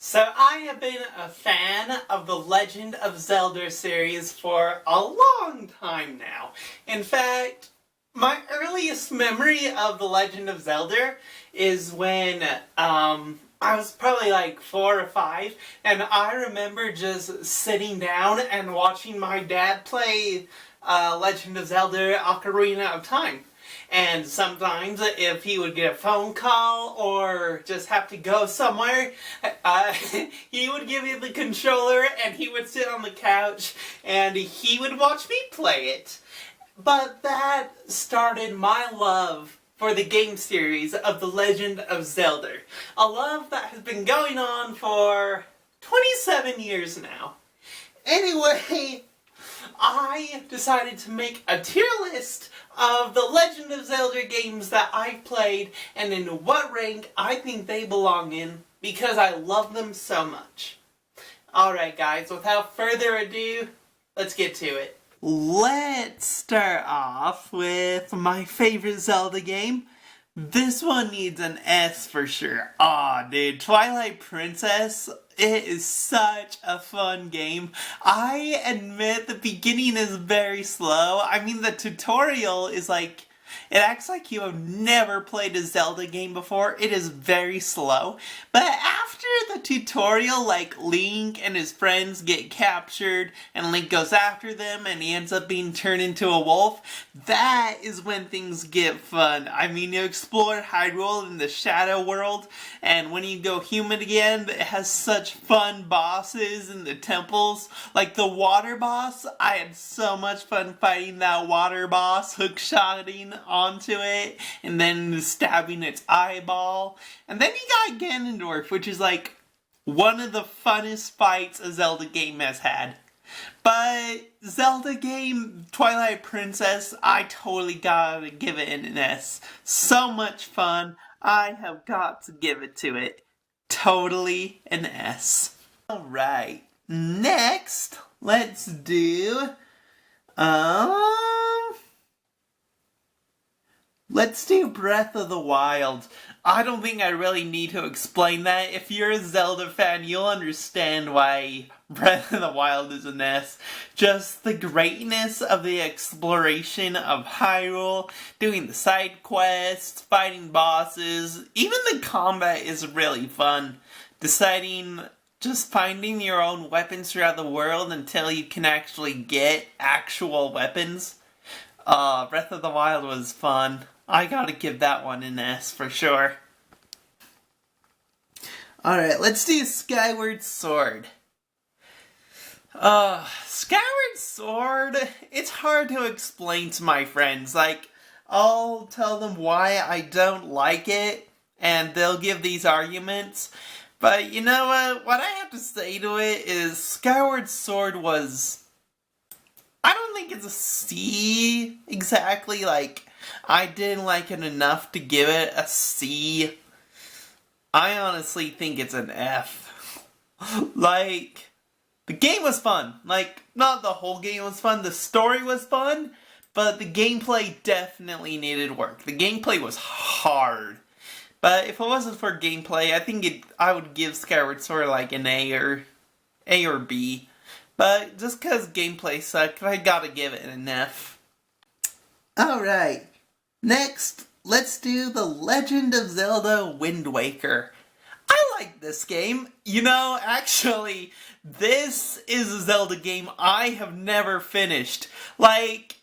So I have been a fan of the Legend of Zelda series for a long time now. In fact, my earliest memory of the Legend of Zelda is when I was probably like 4 or 5, and I remember just sitting down and watching my dad play Legend of Zelda Ocarina of Time. And sometimes, if he would get a phone call or just have to go somewhere, uh, he would give me the controller and he would sit on the couch and he would watch me play it. But that started my love for the game series of The Legend of Zelda. A love that has been going on for 27 years now. Anyway, I decided to make a tier list of the Legend of Zelda games that I've played and in what rank I think they belong in because I love them so much. Alright guys, without further ado, let's get to it. Let's start off with my favorite Zelda game. This one needs an S for sure. Aw, dude, Twilight Princess, it is such a fun game. I admit the beginning is very slow. I mean, the tutorial is like, it acts like you have never played a Zelda game before. It is very slow. But after the tutorial, like Link and his friends get captured and Link goes after them and he ends up being turned into a wolf, that is when things get fun. I mean, you explore Hyrule in the Shadow World, and when you go human again, it has such fun bosses in the temples. Like the water boss, I had so much fun fighting that water boss, hookshotting onto it, and then stabbing its eyeball. And then you got Ganondorf, which is like one of the funnest fights a Zelda game has had. But Zelda game, Twilight Princess, I totally gotta give it an S. So much fun, I have got to give it to it. Totally an S. Alright, next, let's do, let's do Breath of the Wild. I don't think I really need to explain that. If you're a Zelda fan, you'll understand why Breath of the Wild is an S. Just the greatness of the exploration of Hyrule, doing the side quests, fighting bosses, even the combat is really fun. Just finding your own weapons throughout the world until you can actually get actual weapons. Breath of the Wild was fun. I gotta give that one an S for sure. Alright, let's do Skyward Sword. Skyward Sword, it's hard to explain to my friends. Like, I'll tell them why I don't like it, and they'll give these arguments. But you know what? What I have to say to it is Skyward Sword was... I don't think it's a C exactly, like, I didn't like it enough to give it a C. I honestly think it's an F. Like, the game was fun. Like, not the whole game was fun, the story was fun, but the gameplay definitely needed work. The gameplay was hard. But if it wasn't for gameplay, I think I would give Skyward Sword like an A or B. But just because gameplay sucked, I gotta give it an F. Alright, next, let's do The Legend of Zelda Wind Waker. I like this game. You know, actually, this is a Zelda game I have never finished. Like,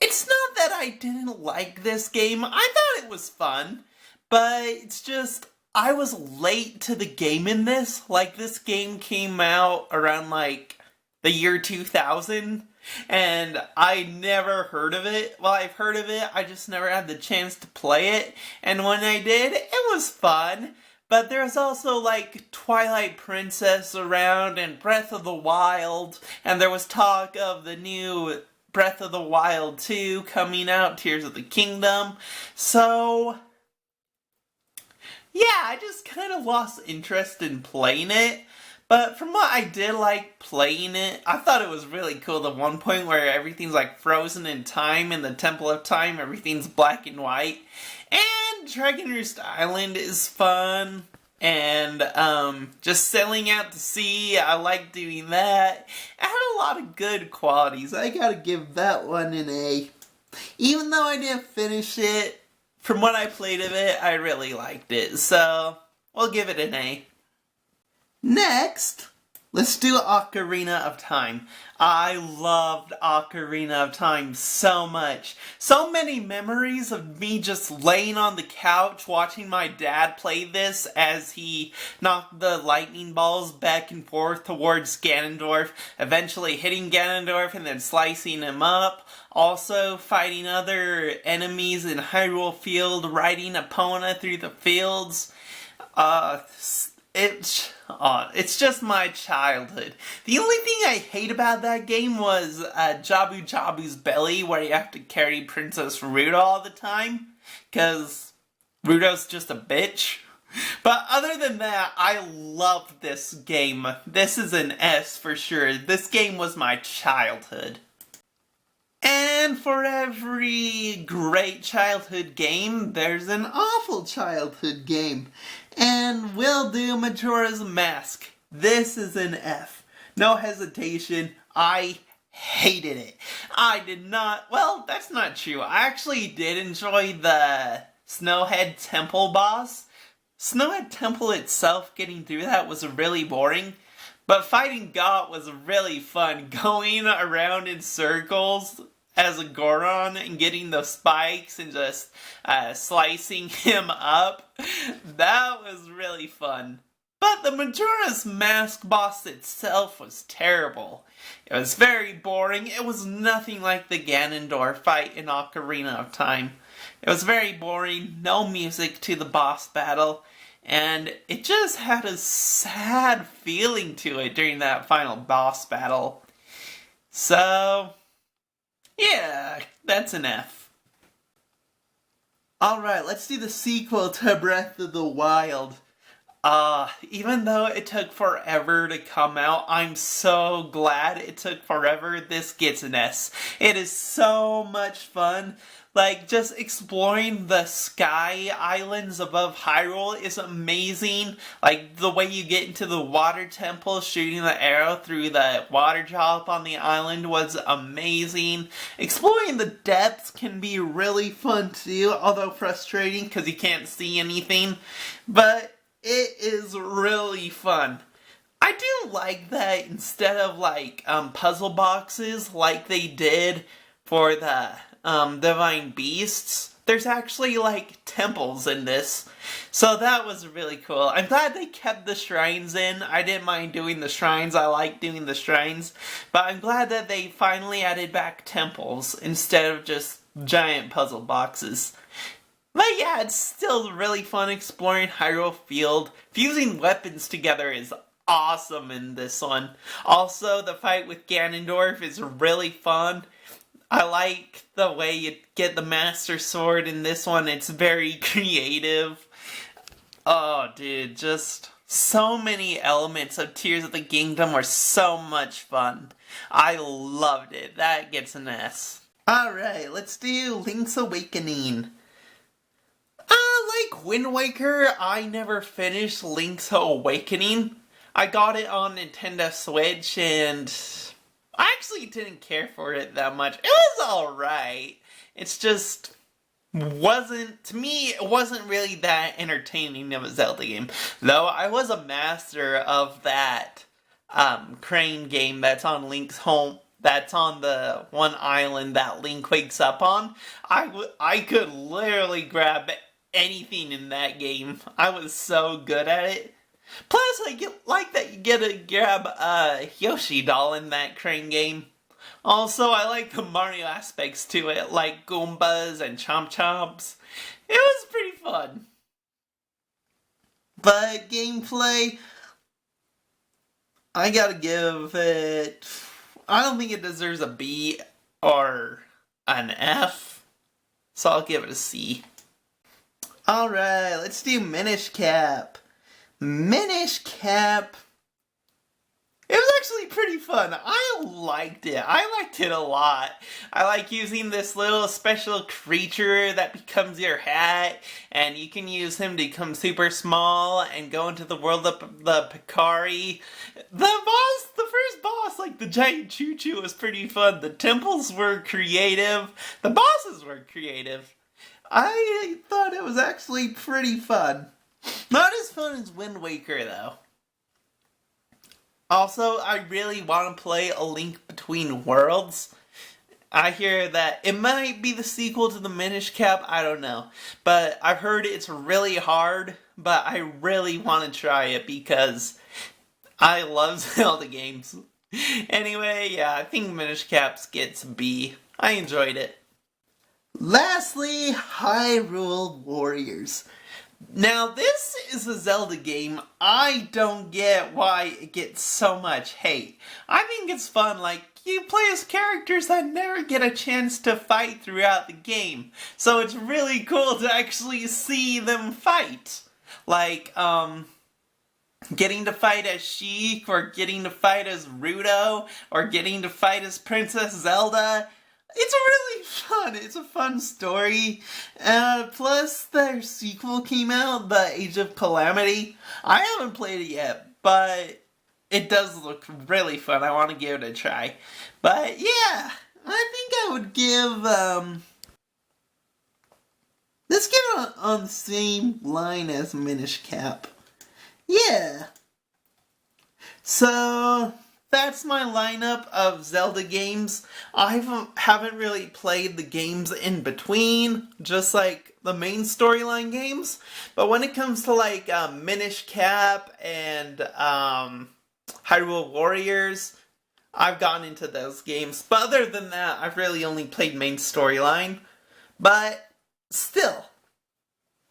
it's not that I didn't like this game. I thought it was fun. But it's just, I was late to the game in this. Like, this game came out around, like, the year 2000, and I never heard of it. Well, I've heard of it, I just never had the chance to play it, and when I did, it was fun. But there's also, like, Twilight Princess around, and Breath of the Wild, and there was talk of the new Breath of the Wild 2 coming out, Tears of the Kingdom, so... yeah, I just kind of lost interest in playing it. But from what I did like playing it, I thought it was really cool. The one point where everything's like frozen in time in the Temple of Time, everything's black and white. And Dragon Roost Island is fun. and just sailing out to sea. I like doing that. It had a lot of good qualities. I gotta give that one an A. Even though I didn't finish it, from what I played of it, I really liked it. So, we'll give it an A. Next, let's do Ocarina of Time. I loved Ocarina of Time so much. So many memories of me just laying on the couch watching my dad play this as he knocked the lightning balls back and forth towards Ganondorf, eventually hitting Ganondorf and then slicing him up. Also fighting other enemies in Hyrule Field, riding Epona through the fields. It's just my childhood. The only thing I hate about that game was Jabu Jabu's belly, where you have to carry Princess Ruto all the time, because Ruto's just a bitch. But other than that, I loved this game. This is an S for sure. This game was my childhood. And for every great childhood game, there's an awful childhood game. And we'll do Majora's Mask. This is an F. No hesitation, I hated it. I did not, well, that's not true. I actually did enjoy the Snowhead Temple boss. Snowhead Temple itself, getting through that was really boring. But fighting Got was really fun. Going around in circles as a Goron and getting the spikes and just slicing him up. That was really fun. But the Majora's Mask boss itself was terrible. It was very boring. It was nothing like the Ganondorf fight in Ocarina of Time. It was very boring, no music to the boss battle, and it just had a sad feeling to it during that final boss battle. So, yeah, that's an F. Alright, let's do the sequel to Breath of the Wild. Even though it took forever to come out, I'm so glad it took forever. This gets an S. It is so much fun. Like, just exploring the sky islands above Hyrule is amazing. Like, the way you get into the water temple, shooting the arrow through the water drop on the island was amazing. Exploring the depths can be really fun too, although frustrating because you can't see anything. But it is really fun. I do like that instead of like puzzle boxes like they did for the Divine Beasts, there's actually like temples in this. So that was really cool. I'm glad they kept the shrines in. I didn't mind doing the shrines. I like doing the shrines. But I'm glad that they finally added back temples instead of just giant puzzle boxes. But yeah, it's still really fun exploring Hyrule Field. Fusing weapons together is awesome in this one. Also, the fight with Ganondorf is really fun. I like the way you get the Master Sword in this one. It's very creative. Oh, dude, just so many elements of Tears of the Kingdom were so much fun. I loved it. That gets an S. Alright, let's do Link's Awakening. Like Wind Waker, I never finished Link's Awakening. I got it on Nintendo Switch and I actually didn't care for it that much. It was alright. It's just wasn't, to me, it wasn't really that entertaining of a Zelda game. Though I was a master of that crane game that's on Link's home. That's on the one island that Link wakes up on. I could literally grab anything in that game. I was so good at it. Plus, I like that you get to grab a Yoshi doll in that crane game. Also, I like the Mario aspects to it, like Goombas and Chomp Chomps. It was pretty fun. But gameplay, I gotta give it, I don't think it deserves a B or an F, so I'll give it a C. Alright, let's do Minish Cap. Minish Cap, it was actually pretty fun. I liked it. I liked it a lot. I like using this little special creature that becomes your hat, and you can use him to become super small and go into the world of the Picari. The first boss, like the giant choo-choo, was pretty fun. The temples were creative. The bosses were creative. I thought it was actually pretty fun. Not as fun as Wind Waker, though. Also, I really want to play A Link Between Worlds. I hear that it might be the sequel to the Minish Cap, I don't know. But I've heard it's really hard, but I really want to try it because I love Zelda games. Anyway, yeah, I think Minish Caps gets B. I enjoyed it. Lastly, Hyrule Warriors. Now, this is a Zelda game. I don't get why it gets so much hate. I think it's fun, like, you play as characters that never get a chance to fight throughout the game. So it's really cool to actually see them fight. Like, getting to fight as Sheik, or getting to fight as Ruto, or getting to fight as Princess Zelda. It's really fun. It's a fun story. Plus, their sequel came out, The Age of Calamity. I haven't played it yet, but it does look really fun. I want to give it a try. But yeah, I think I would give, let's give it on the same line as Minish Cap. Yeah. So that's my lineup of Zelda games. I haven't really played the games in between, just like the main storyline games. But when it comes to like Minish Cap and Hyrule Warriors, I've gotten into those games. But other than that, I've really only played main storyline. But still,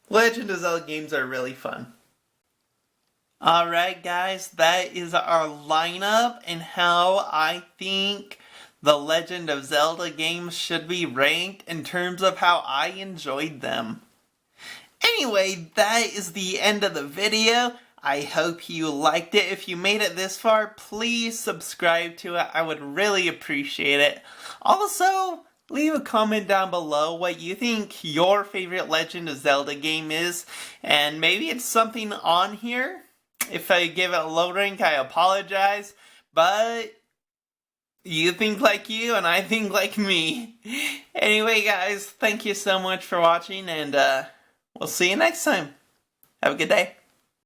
Legend of Zelda games are really fun. Alright guys, that is our lineup and how I think the Legend of Zelda games should be ranked in terms of how I enjoyed them. Anyway, that is the end of the video. I hope you liked it. If you made it this far, please subscribe to it. I would really appreciate it. Also, leave a comment down below what you think your favorite Legend of Zelda game is, and maybe it's something on here. If I give it a low rank, I apologize, but you think like you and I think like me. Anyway guys, thank you so much for watching, and we'll see you next time. Have a good day.